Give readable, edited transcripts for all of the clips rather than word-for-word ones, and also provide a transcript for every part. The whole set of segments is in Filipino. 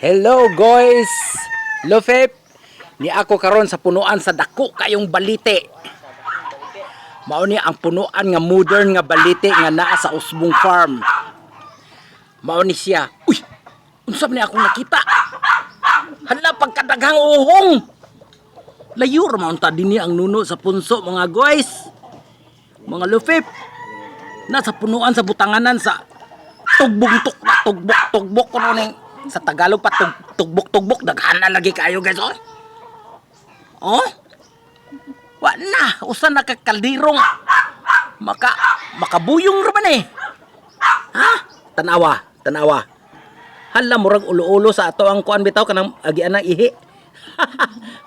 Hello guys! Lofep, ni ako karon sa punuan sa dako kayong balite. Mao ni ang punuan nga modern nga balite nga naa sa Usbong Farm. Mao ni siya. Uy! Unsa man ni ako nakita? Hala pagkadaghang uhong. Layo ra man ta dinhi ang nuno sa punso mga guys. Mga Lofep, nasa punuan sa butanganan sa tugbok kuno ning sa Tagalog pa tugbok daghan na lagi kayo guys oh wa na usa na ka kaldirong makabuyong ra man ha tanawa hala murag ulo-ulo sa ato ang kuan bitaw kanang agian ng ihi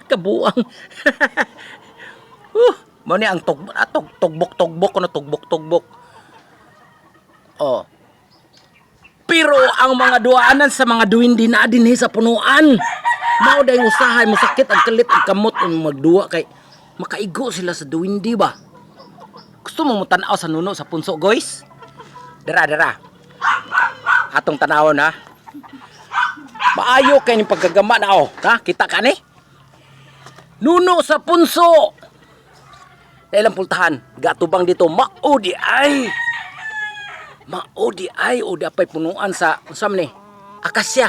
kabuang mo ni ang tugbok kuno tugbok oh. Pero ang mga duaanan sa mga duwindi na dinhi sa punuan. Mao day usahay mo sakit ang kalit ang kamot ang magduwa kay makaigo sila sa duwindi ba. Gusto mo tan-aw sa nuno sa punso guys? Dara. Atong tanawon ha. Maayo kay ni pagkagama na oh. Ha, kita ka ni? Nuno sa punso. Dailang pultahan, gatubang dito maudi ay. Maudi ay o dapay punuan sa unsam ni akasya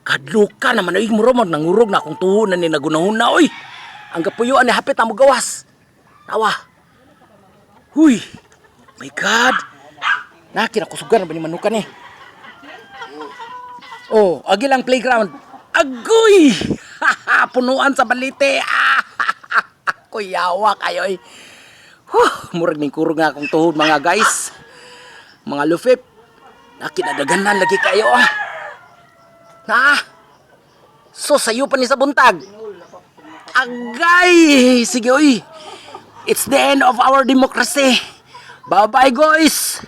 kadluka naman ay muromod nangurog na akong tuhunan ni nagunahuna oy ang kapuyuan ni hapit na mo gawas tawa huy my god nakira ko sugar ba ni manukan oh agi lang playground agoy punuan sa balite kuyawa kayo murag ning kurog nga akong tuhod mga guys. Mga Lofep, nakinadaganan lagi kayo so sayo pa ni sa buntag. Agay! Sige oy. It's the end of our democracy. Bye-bye guys.